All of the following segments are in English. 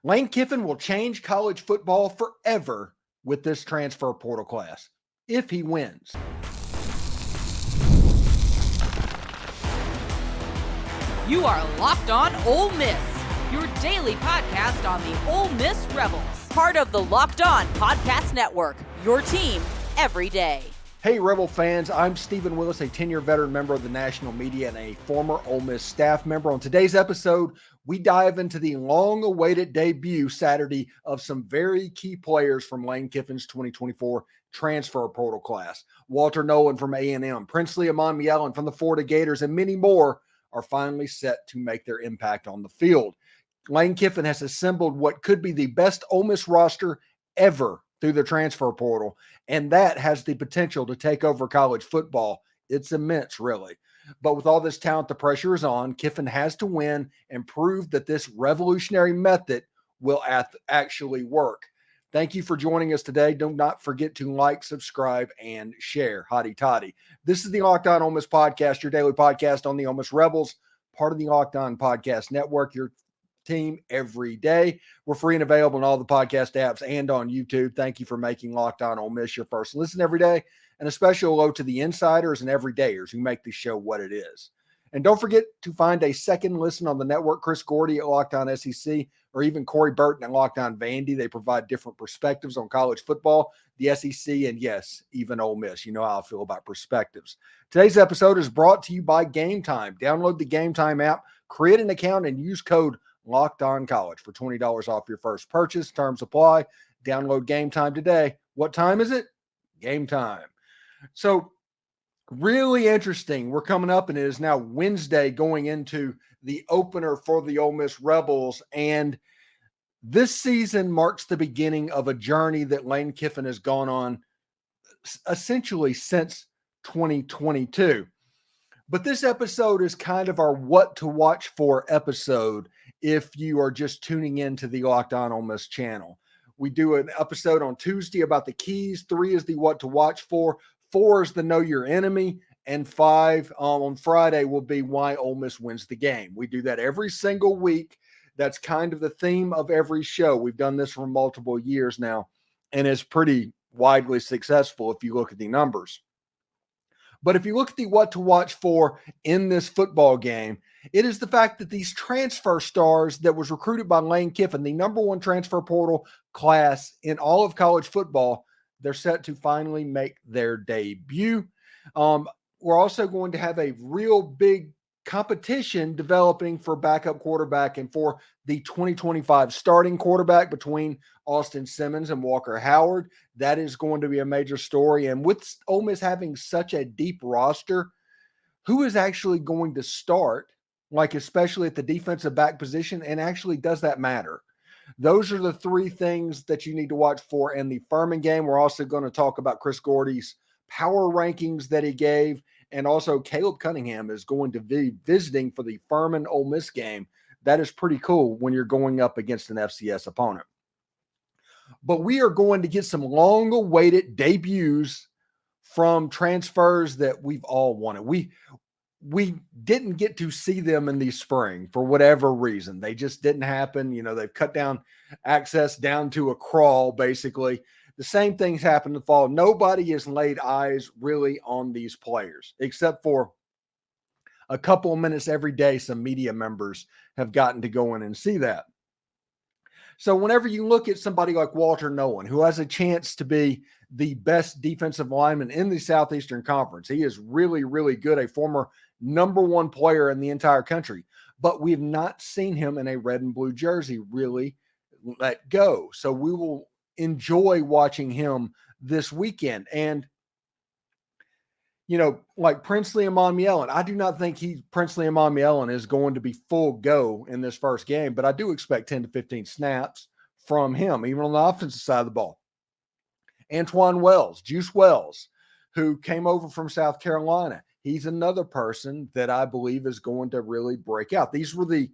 Lane Kiffin will change college football forever with this transfer portal class, if he wins. You are Locked On Ole Miss, your daily podcast on the Ole Miss Rebels. Part of the Locked On Podcast Network, your team every day. Hey, Rebel fans, I'm Steven Willis, a 10-year veteran member of the national media and a former Ole Miss staff member. On today's episode, we dive into the long-awaited debut Saturday of some very key players from Lane Kiffin's 2024 transfer portal class. Walter Nolen from A&M, Princely Umanmielen from the Florida Gators, and many more are finally set to make their impact on the field. Lane Kiffin has assembled what could be the best Ole Miss roster ever through the transfer portal, and that has the potential to take over college football. It's immense, really. But with all this talent, the pressure is on. Kiffin has to win and prove that this revolutionary method will actually work. Thank you for joining us today. Do not forget to like, subscribe, and share. Hotty toddy. This is the Locked On Ole Miss podcast, your daily podcast on the Ole Miss Rebels, part of the Locked On Podcast Network, your team every day. We're free and available on all the podcast apps and on YouTube. Thank you for making Locked On Ole Miss your first listen every day. And a special hello to the insiders and everydayers who make the show what it is. And don't forget to find a second listen on the network. Chris Gordy at Locked On SEC, or even Corey Burton at Locked On Vandy. They provide different perspectives on college football, the SEC, and yes, even Ole Miss. You know how I feel about perspectives. Today's episode is brought to you by Game Time. Download the Game Time app, create an account, and use code Locked On College for $20 off your first purchase. Terms apply. Download Game Time today. What time is it? Game time. So really interesting. We're coming up, and it is now Wednesday going into the opener for the Ole Miss Rebels. And this season marks the beginning of a journey that Lane Kiffin has gone on essentially since 2022. But this episode is kind of our what to watch for episode if you are just tuning into the Locked On Ole Miss channel. We do an episode on Tuesday about the keys. 3 is the what to watch for. 4 is the know your enemy. And 5 on Friday will be why Ole Miss wins the game. We do that every single week. That's kind of the theme of every show. We've done this for multiple years now, and it's pretty widely successful if you look at the numbers. But if you look at the what to watch for in this football game, it is the fact that these transfer stars that was recruited by Lane Kiffin, the number one transfer portal class in all of college football, they're set to finally make their debut. We're also going to have a real big competition developing for backup quarterback and for the 2025 starting quarterback between Austin Simmons and Walker Howard. That is going to be a major story. And with Ole Miss having such a deep roster, who is actually going to start, like especially at the defensive back position, and actually does that matter? Those are the 3 things that you need to watch for in the Furman game. We're also going to talk about Chris Gordy's power rankings that he gave, and also Caleb Cunningham is going to be visiting for the Furman Ole Miss game. That is pretty cool when you're going up against an FCS opponent. But we are going to get some long-awaited debuts from transfers that we've all wanted. We didn't get to see them in the spring for whatever reason. They just didn't happen. You know, they've cut down access down to a crawl, basically. The same things happened in the fall. Nobody has laid eyes really on these players, except for a couple of minutes every day. Some media members have gotten to go in and see that. So whenever you look at somebody like Walter Nolen, who has a chance to be the best defensive lineman in the Southeastern Conference, he is really, really good, a former number 1 player in the entire country. But we've not seen him in a red and blue jersey really let go. So we will enjoy watching him this weekend. And, you know, like Princely Umanmielen, I do not think Princely Umanmielen is going to be full go in this first game, but I do expect 10 to 15 snaps from him, even on the offensive side of the ball. Antwane Deuce Wells, who came over from South Carolina. He's another person that I believe is going to really break out. These were the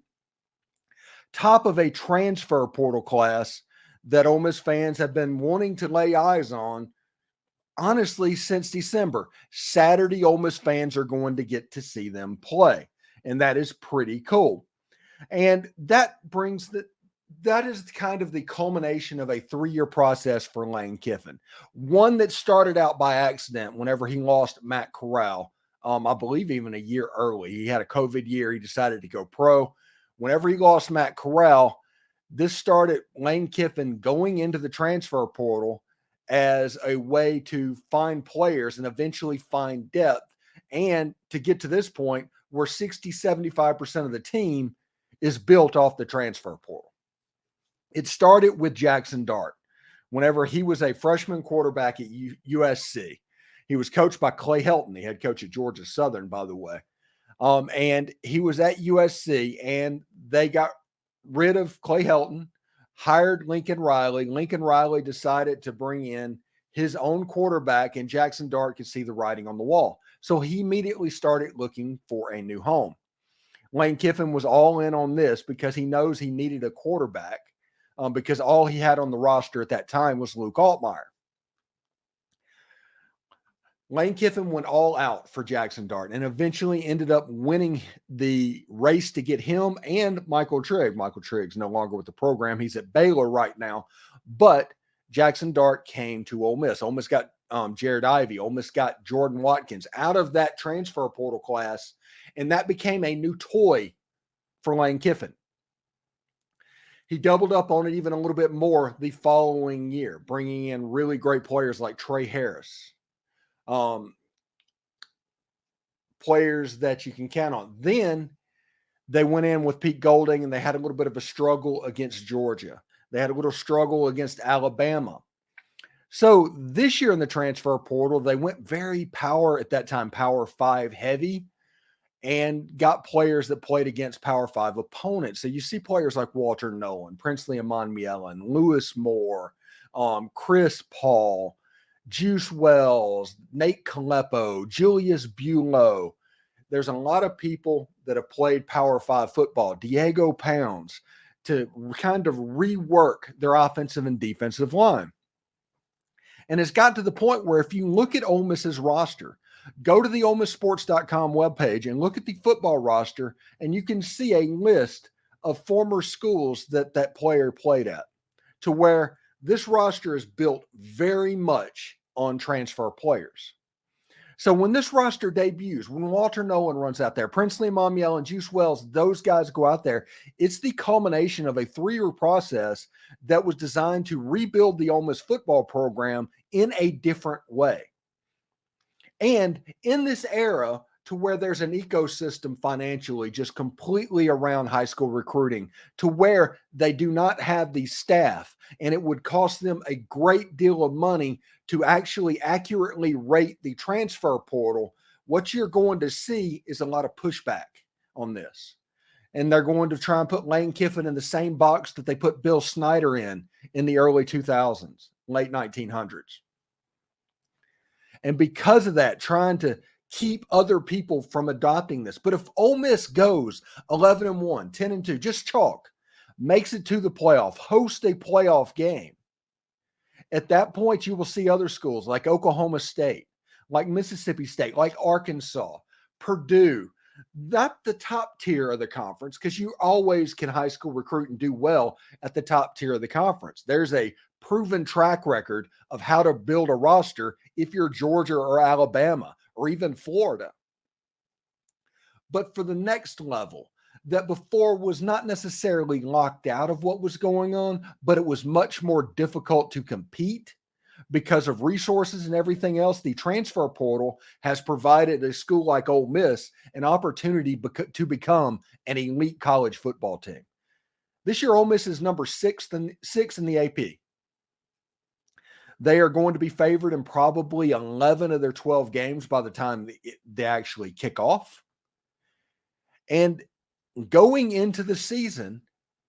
top of a transfer portal class that Ole Miss fans have been wanting to lay eyes on, honestly, since December. Saturday, Ole Miss fans are going to get to see them play, and that is pretty cool. And that brings that is kind of the culmination of a 3-year process for Lane Kiffin. One that started out by accident whenever he lost Matt Corral. I believe even a year early. He had a COVID year. He decided to go pro. Whenever he lost Matt Corral, this started Lane Kiffin going into the transfer portal as a way to find players and eventually find depth. And to get to this point where 60-75% of the team is built off the transfer portal. It started with Jackson Dart whenever he was a freshman quarterback at USC. He was coached by Clay Helton, the head coach at Georgia Southern, by the way. And he was at USC, and they got rid of Clay Helton, hired Lincoln Riley. Lincoln Riley decided to bring in his own quarterback, and Jackson Dart could see the writing on the wall. So he immediately started looking for a new home. Lane Kiffin was all in on this because he knows he needed a quarterback because all he had on the roster at that time was Luke Altmaier. Lane Kiffin went all out for Jackson Dart and eventually ended up winning the race to get him and Michael Trigg. Michael Trigg's no longer with the program. He's at Baylor right now. But Jackson Dart came to Ole Miss. Ole Miss got Jared Ivey. Ole Miss got Jordan Watkins out of that transfer portal class, and that became a new toy for Lane Kiffin. He doubled up on it even a little bit more the following year, bringing in really great players like Trey Harris. Players that you can count on. Then they went in with Pete Golding, and they had a little bit of a struggle against Georgia. They had a little struggle against Alabama. So this year in the transfer portal, they went very Power 5 heavy, and got players that played against Power 5 opponents. So you see players like Walter Nolen, Princely Umanmielen, Lewis Moore, Chris Paul, Juice Wells, Nate Kalepo, Julius Bulow. There's a lot of people that have played Power 5 football, Diego Pounds, to kind of rework their offensive and defensive line. And it's got to the point where if you look at Ole Miss's roster, go to the OleMissSports.com webpage and look at the football roster, and you can see a list of former schools that that player played at, to where this roster is built very much on transfer players. So when this roster debuts, when Walter Nolen runs out there, Princely Umanmielen and Juice Wells, those guys go out there, it's the culmination of a 3-year process that was designed to rebuild the Ole Miss football program in a different way. And in this era, to where there's an ecosystem financially just completely around high school recruiting, to where they do not have the staff, and it would cost them a great deal of money to actually accurately rate the transfer portal, what you're going to see is a lot of pushback on this. And they're going to try and put Lane Kiffin in the same box that they put Bill Snyder in the early 2000s, late 1900s. And because of that, trying to keep other people from adopting this. But if Ole Miss goes 11-1, 10-2, just chalk, makes it to the playoff, host a playoff game, at that point, you will see other schools like Oklahoma State, like Mississippi State, like Arkansas, Purdue, not the top tier of the conference, because you always can high school recruit and do well at the top tier of the conference. There's a proven track record of how to build a roster if you're Georgia or Alabama or even Florida. But for the next level, that before was not necessarily locked out of what was going on, but it was much more difficult to compete because of resources and everything else. The transfer portal has provided a school like Ole Miss an opportunity to become an elite college football team. This year, Ole Miss is number 6 in the AP. They are going to be favored in probably 11 of their 12 games by the time they actually kick off. And going into the season,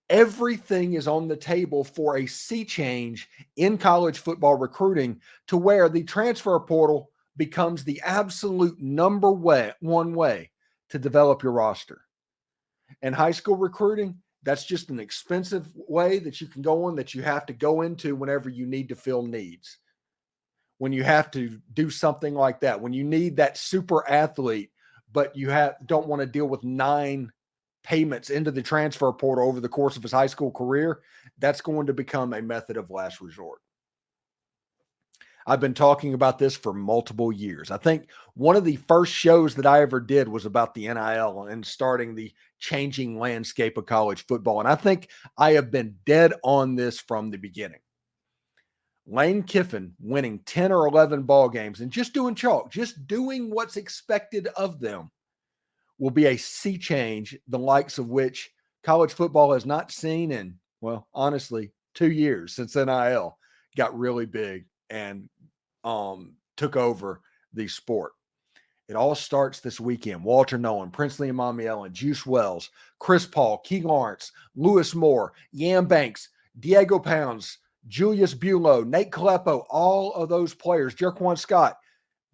everything is on the table for a sea change in college football recruiting, to where the transfer portal becomes the absolute number one way to develop your roster. And high school recruiting, that's just an expensive way that you can go on, that you have to go into whenever you need to fill needs. When you have to do something like that, when you need that super athlete, but you don't want to deal with 9 payments into the transfer portal over the course of his high school career, that's going to become a method of last resort. I've been talking about this for multiple years. I think one of the first shows that I ever did was about the NIL and starting the changing landscape of college football. And I think I have been dead on this from the beginning. Lane Kiffin winning 10 or 11 ball games and just doing chalk, just doing what's expected of them, will be a sea change, the likes of which college football has not seen in, well, honestly, 2 years since NIL got really big and took over the sport. It all starts this weekend. Walter Nolen, Princely Umanmielen, Juice Wells, Chris Paul, Key Lawrence, Lewis Moore, Yam Banks, Diego Pounds, Julius Buelow, Nate Kalepo, all of those players, Jerquan Scott,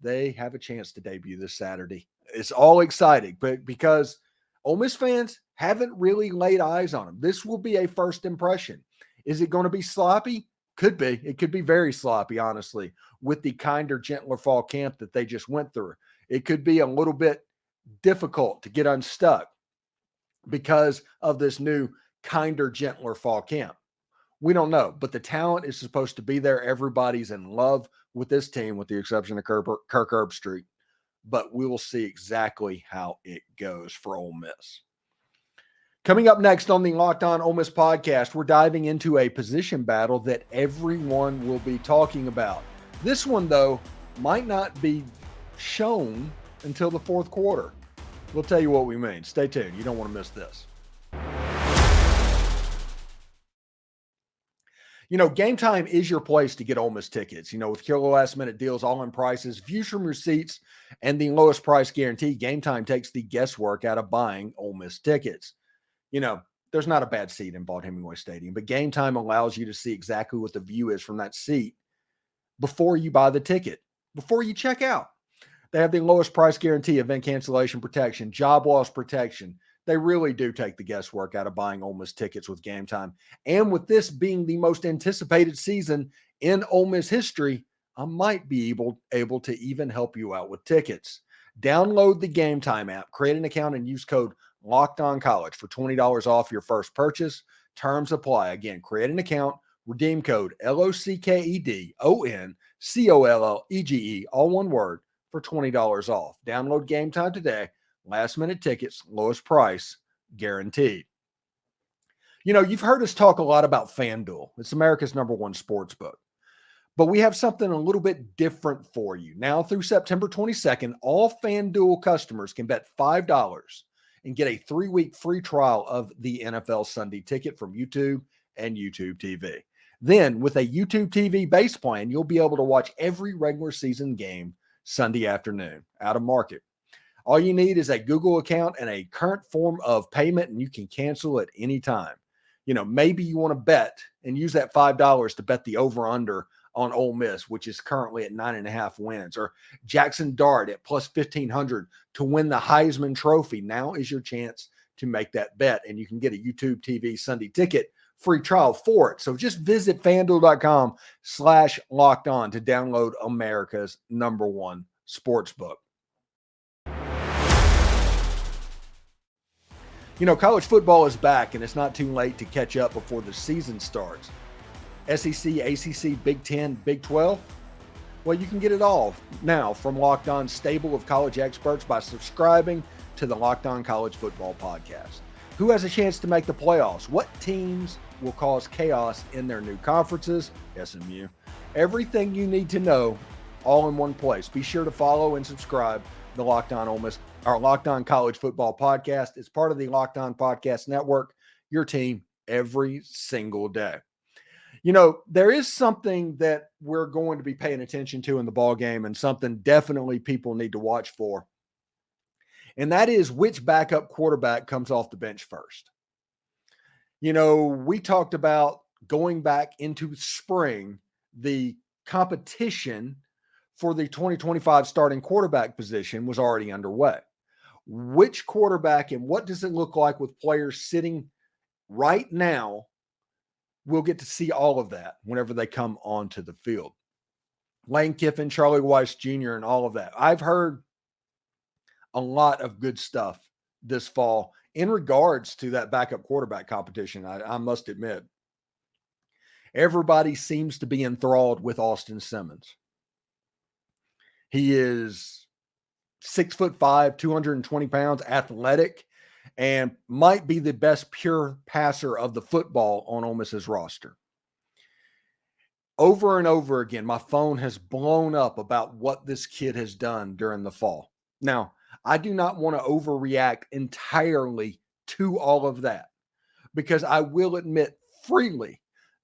they have a chance to debut this Saturday. It's all exciting, but because Ole Miss fans haven't really laid eyes on them, this will be a first impression. Is it going to be sloppy? Could be. It could be very sloppy, honestly, with the kinder, gentler fall camp that they just went through. It could be a little bit difficult to get unstuck because of this new kinder, gentler fall camp. We don't know, but the talent is supposed to be there. Everybody's in love with this team, with the exception of Kirk Herbstreit. But we will see exactly how it goes for Ole Miss. Coming up next on the Locked On Ole Miss podcast, we're diving into a position battle that everyone will be talking about. This one, though, might not be shown until the fourth quarter. We'll tell you what we mean. Stay tuned. You don't want to miss this. You know, Game Time is your place to get Ole Miss tickets. You know, with killer last-minute deals, all-in prices, views from your seats, and the lowest price guarantee, Game Time takes the guesswork out of buying Ole Miss tickets. You know, there's not a bad seat in Vaught-Hemingway Stadium, but Game Time allows you to see exactly what the view is from that seat before you buy the ticket, before you check out. They have the lowest price guarantee, event cancellation protection, job loss protection. They really do take the guesswork out of buying Ole Miss tickets with Game Time. And with this being the most anticipated season in Ole Miss history, I might be able to even help you out with tickets. Download the Game Time app, create an account, and use code LOCKEDONCollege for $20 off your first purchase. Terms apply. Again, create an account, redeem code LOCKEDONCOLLEGE, all one word, for $20 off. Download Game Time today. Last minute tickets, lowest price, guaranteed. You know, you've heard us talk a lot about FanDuel. It's America's #1 sports book. But we have something a little bit different for you. Now through September 22nd, all FanDuel customers can bet $5 and get a 3-week free trial of the NFL Sunday Ticket from YouTube and YouTube TV. Then with a YouTube TV base plan, you'll be able to watch every regular season game Sunday afternoon out of market. All you need is a Google account and a current form of payment, and you can cancel at any time. You know, maybe you want to bet and use that $5 to bet the over-under on Ole Miss, which is currently at 9.5 wins, or Jackson Dart at plus 1,500 to win the Heisman Trophy. Now is your chance to make that bet, and you can get a YouTube TV Sunday Ticket free trial for it. So just visit FanDuel.com/lockedon to download America's #1 sportsbook. You know, college football is back, and it's not too late to catch up before the season starts. SEC, ACC, Big Ten, Big 12. Well, you can get it all now from Locked On's stable of college experts by subscribing to the Locked On College Football Podcast. Who has a chance to make the playoffs? What teams will cause chaos in their new conferences? SMU. Everything you need to know all in one place. Be sure to follow and subscribe the Locked On Ole Miss, our Locked On College Football Podcast. It's part of the Locked On Podcast Network, your team every single day. You know, there is something that we're going to be paying attention to in the ball game, and something definitely people need to watch for. And that is which backup quarterback comes off the bench first. You know, we talked about going back into spring, the competition for the 2025 starting quarterback position was already underway. Which quarterback and what does it look like with players sitting right now? We'll get to see all of that whenever they come onto the field. Lane Kiffin, Charlie Weiss Jr., and all of that. I've heard a lot of good stuff this fall in regards to that backup quarterback competition, I must admit, everybody seems to be enthralled with Austin Simmons. He is 6'5", 220 pounds, athletic, and might be the best pure passer of the football on Ole Miss's roster. Over and over again, my phone has blown up about what this kid has done during the fall. Now, I do not want to overreact entirely to all of that, because I will admit freely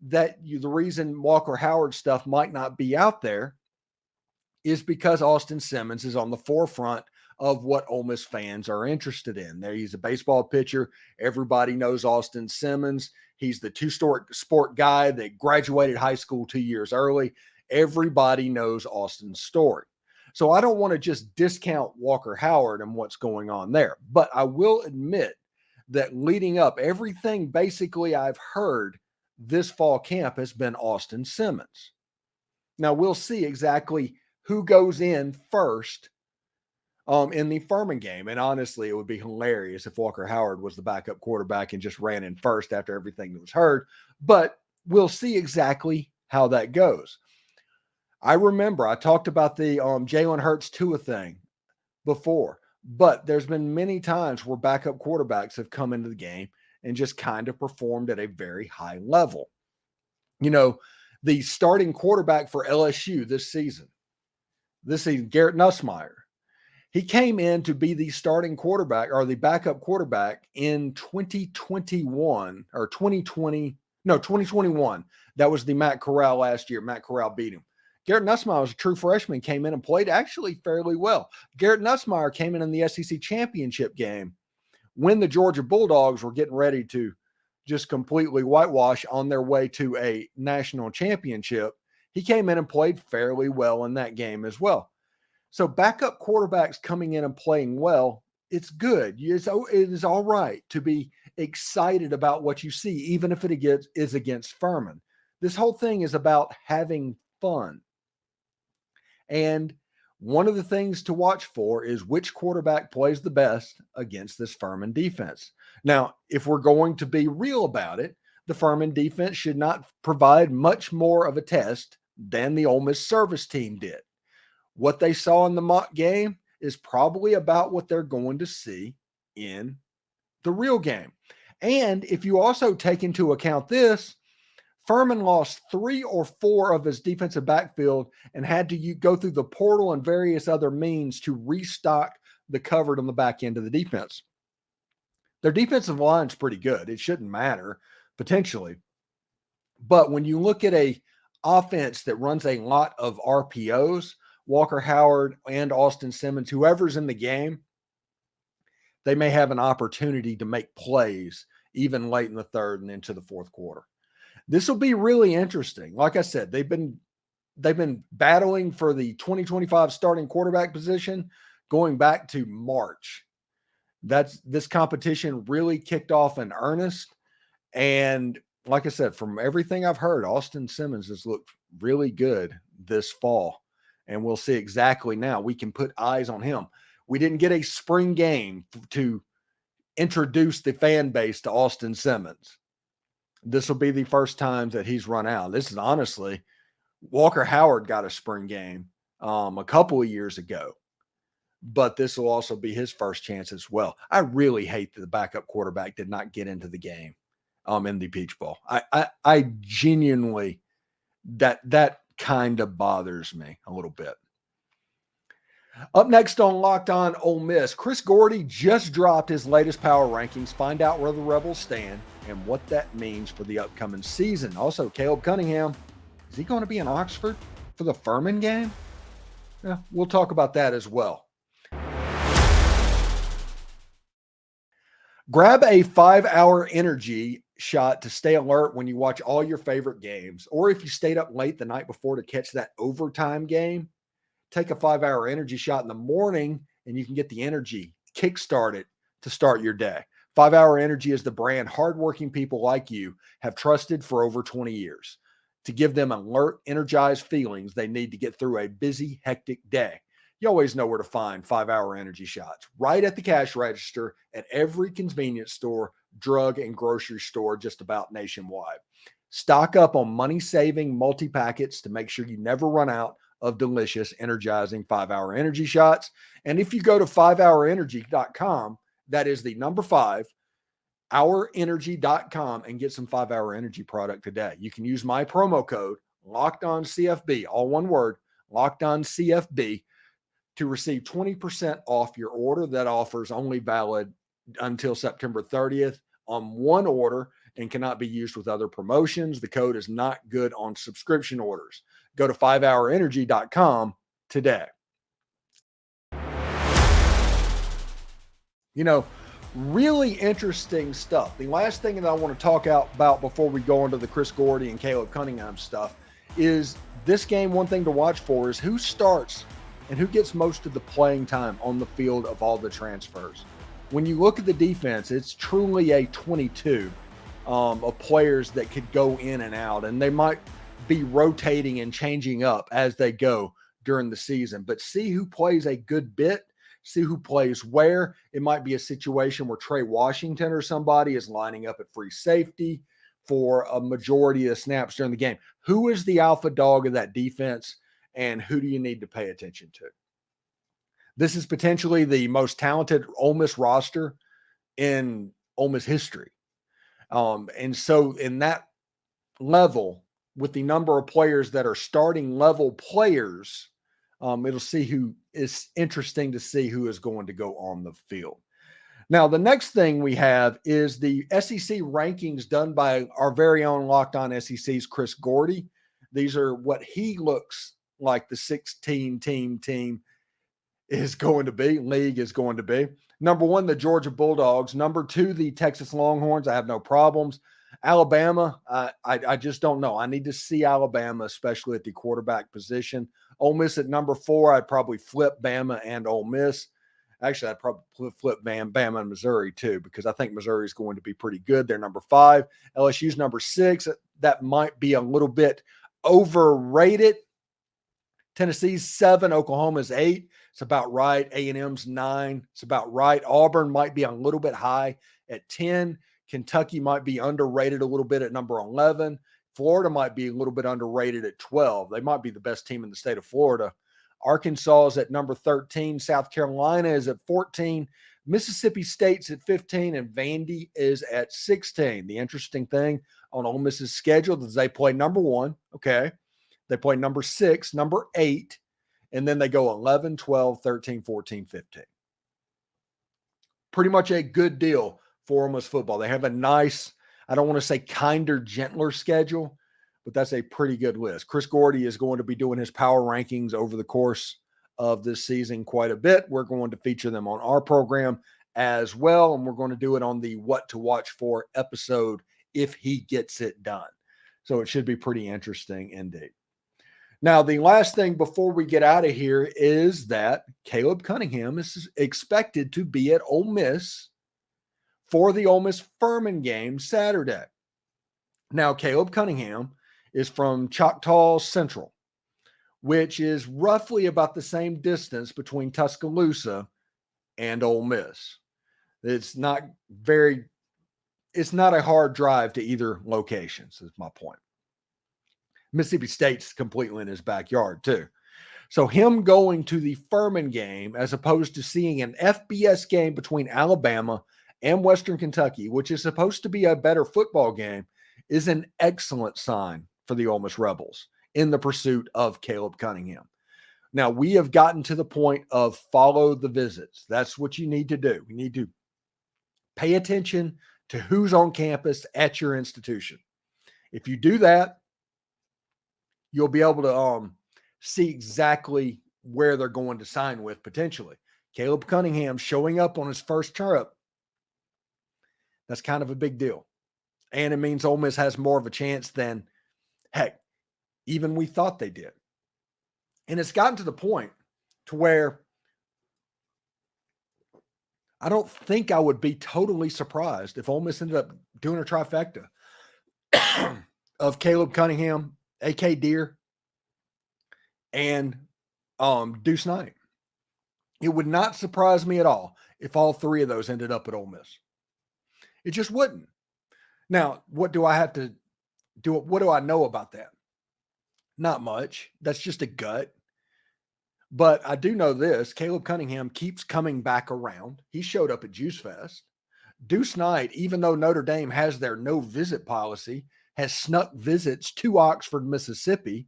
that the reason Walker Howard stuff might not be out there is because Austin Simmons is on the forefront of what Ole Miss fans are interested in. There, he's a baseball pitcher. Everybody knows Austin Simmons. He's the two-sport guy that graduated high school 2 years early. Everybody knows Austin's story. So I don't want to just discount Walker Howard and what's going on there. But I will admit that leading up, everything basically I've heard this fall camp has been Austin Simmons. Now we'll see exactly who goes in first in the Furman game. And honestly, it would be hilarious if Walker Howard was the backup quarterback and just ran in first after everything that was heard. But we'll see exactly how that goes. I remember I talked about the Jalen Hurts Tua thing before, but there's been many times where backup quarterbacks have come into the game and just kind of performed at a very high level. You know, the starting quarterback for LSU this season, Garrett Nussmeier, he came in to be the starting quarterback or the backup quarterback in 2021 or 2021. That was the Matt Corral last year. Matt Corral beat him. Garrett Nussmeier was a true freshman, came in and played actually fairly well. Garrett Nussmeier came in the SEC championship game when the Georgia Bulldogs were getting ready to just completely whitewash on their way to a national championship. He came in and played fairly well in that game as well. So backup quarterbacks coming in and playing well, it's good. It is all right to be excited about what you see, even if it is against Furman. This whole thing is about having fun. And one of the things to watch for is which quarterback plays the best against this Furman defense. Now, if we're going to be real about it, the Furman defense should not provide much more of a test than the Ole Miss service team did. What they saw in the mock game is probably about what they're going to see in the real game. And if you also take into account this, Furman lost 3 or 4 of his defensive backfield and had to go through the portal and various other means to restock the cover on the back end of the defense. Their defensive line is pretty good. It shouldn't matter, potentially. But when you look at a offense that runs a lot of RPOs, Walker Howard and Austin Simmons, whoever's in the game, they may have an opportunity to make plays even late in the third and into the fourth quarter. This will be really interesting. Like I said, they've been battling for the 2025 starting quarterback position going back to March. This competition really kicked off in earnest. And like I said, from everything I've heard, Austin Simmons has looked really good this fall. And we'll see exactly now. We can put eyes on him. We didn't get a spring game to introduce the fan base to Austin Simmons. This will be the first time that he's run out. This is honestly, Walker Howard got a spring game a couple of years ago, but this will also be his first chance as well. I really hate that the backup quarterback did not get into the game in the Peach Bowl. I genuinely, that kind of bothers me a little bit. Up next on Locked On Ole Miss, Chris Gordy just dropped his latest power rankings. Find out where the Rebels stand and what that means for the upcoming season. Also, Caleb Cunningham, is he going to be in Oxford for the Furman game? Yeah, we'll talk about that as well. Grab a 5-hour energy shot to stay alert when you watch all your favorite games, or if you stayed up late the night before to catch that overtime game, take a 5-hour energy shot in the morning and you can get the energy kick-started to start your day. 5-hour energy is the brand hardworking people like you have trusted for over 20 years to give them alert, energized feelings they need to get through a busy, hectic day. you always know where to find 5-Hour Energy shots right at the cash register at every convenience store, drug, and grocery store just about nationwide. Stock up on money-saving multi-packets to make sure you never run out of delicious, energizing 5-Hour Energy shots. And if you go to 5hourenergy.com, that is the number 5, hourenergy.com, and get some 5-Hour Energy product today. You can use my promo code LOCKEDONCFB, all one word, LOCKEDONCFB, to receive 20% off your order. That offer is only valid until September 30th on one order and cannot be used with other promotions. The code is not good on subscription orders. Go to 5hourenergy.com today. You know, really interesting stuff. The last thing that I want to talk about before we go into the Chris Gordy and Caleb Cunningham stuff is this game. One thing to watch for is who starts and who gets most of the playing time on the field of all the transfers. When you look at the defense, it's truly a 22 of players that could go in and out, and they might be rotating and changing up as they go during the season. But see who plays a good bit, see who plays where. It might be a situation where Trey Washington or somebody is lining up at free safety for a majority of the snaps during the game. Who is the alpha dog of that defense, and who do you need to pay attention to? This is potentially the most talented Ole Miss roster in Ole Miss history. And so in that level, with the number of players that are starting level players, it'll see who is interesting to see who is going to go on the field. Now, the next thing we have is the SEC rankings done by our very own Locked On SEC's Chris Gordy. These are what he looks like the 16 team is going to be, league is going to be. Number 1, the Georgia Bulldogs. Number 2, the Texas Longhorns. I have no problems. Alabama, I just don't know. I need to see Alabama, especially at the quarterback position. Ole Miss at number 4, I'd probably flip Bama and Ole Miss. Actually, I'd probably flip Bama and Missouri too, because I think Missouri is going to be pretty good. They're number 5. LSU's number 6. That might be a little bit overrated. Tennessee's 7. Oklahoma's 8. It's about right. A&M's 9. It's about right. Auburn might be a little bit high at 10. Kentucky might be underrated a little bit at number 11. Florida might be a little bit underrated at 12. They might be the best team in the state of Florida. Arkansas is at number 13. South Carolina is at 14. Mississippi State's at 15. And Vandy is at 16. The interesting thing on Ole Miss's schedule is they play number 1. Okay. They play number 6, number 8, and then they go 11, 12, 13, 14, 15. Pretty much a good deal for Ole Miss football. They have a nice, I don't want to say kinder, gentler schedule, but that's a pretty good list. Chris Gordy is going to be doing his power rankings over the course of this season quite a bit. We're going to feature them on our program as well, and we're going to do it on the What to Watch For episode if he gets it done. So it should be pretty interesting indeed. Now, the last thing before we get out of here is that Caleb Cunningham is expected to be at Ole Miss for the Ole Miss Furman game Saturday. Now, Caleb Cunningham is from Choctaw Central, which is roughly about the same distance between Tuscaloosa and Ole Miss. It's not a hard drive to either locations, is my point. Mississippi State's completely in his backyard too. So him going to the Furman game as opposed to seeing an FBS game between Alabama and Western Kentucky, which is supposed to be a better football game, is an excellent sign for the Ole Miss Rebels in the pursuit of Caleb Cunningham. Now, we have gotten to the point of follow the visits. That's what you need to do. You need to pay attention to who's on campus at your institution. If you do that, you'll be able to see exactly where they're going to sign with potentially. Caleb Cunningham showing up on his first trip, that's kind of a big deal. And it means Ole Miss has more of a chance than, heck, even we thought they did. And it's gotten to the point to where I don't think I would be totally surprised if Ole Miss ended up doing a trifecta of Caleb Cunningham, A.K. Deere, and Deuce Knight. It would not surprise me at all if all three of those ended up at Ole Miss. It just wouldn't. Now, what do I have to do? What do I know about that? Not much. That's just a gut. But I do know this. Caleb Cunningham keeps coming back around. He showed up at Juice Fest. Deuce Knight, even though Notre Dame has their no visit policy, has snuck visits to Oxford, Mississippi.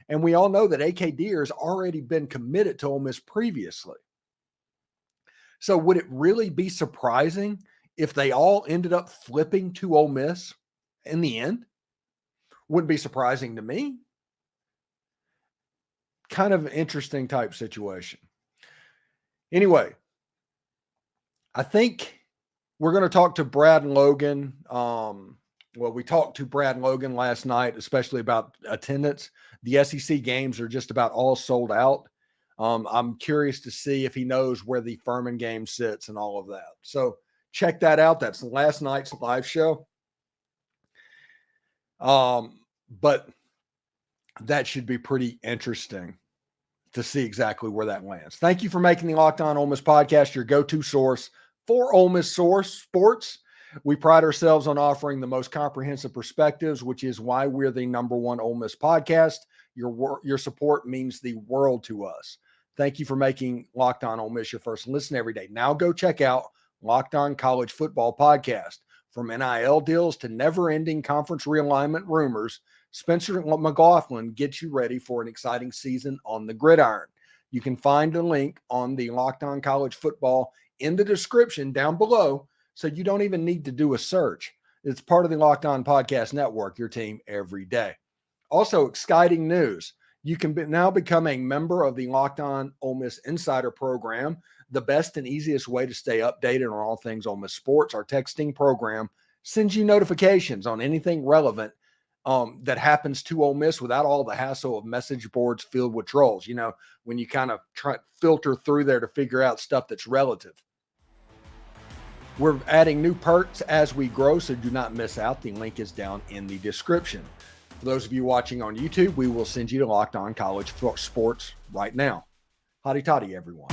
And we all know that A.K. Deere has already been committed to Ole Miss previously. So would it really be surprising if they all ended up flipping to Ole Miss in the end? Wouldn't be surprising to me. Kind of an interesting type situation. Anyway, I think we're going to talk to Brad Logan. We talked to Brad Logan last night, especially about attendance. The SEC games are just about all sold out. I'm curious to see if he knows where the Furman game sits and all of that. So check that out. That's last night's live show. But that should be pretty interesting to see exactly where that lands. Thank you for making the Locked On Ole Miss podcast your go-to source for Ole Miss sports. We pride ourselves on offering the most comprehensive perspectives, which is why we're the #1 Ole Miss podcast. Your support means the world to us. Thank you for making Locked On Ole Miss your first listen every day. Now go check out Locked On College Football Podcast. From NIL deals to never-ending conference realignment rumors, Spencer McLaughlin gets you ready for an exciting season on the gridiron. You can find a link on the Locked On College Football in the description down below, so you don't even need to do a search. It's part of the Locked On Podcast Network, your team every day. Also, exciting news. You can now become a member of the Locked On Ole Miss Insider Program, the best and easiest way to stay updated on all things Ole Miss sports. Our texting program sends you notifications on anything relevant that happens to Ole Miss without all the hassle of message boards filled with trolls. You know, when you kind of try filter through there to figure out stuff that's relative. We're adding new perks as we grow, so do not miss out. The link is down in the description. For those of you watching on YouTube, we will send you to Locked On College Sports right now. Hotty toddy, everyone.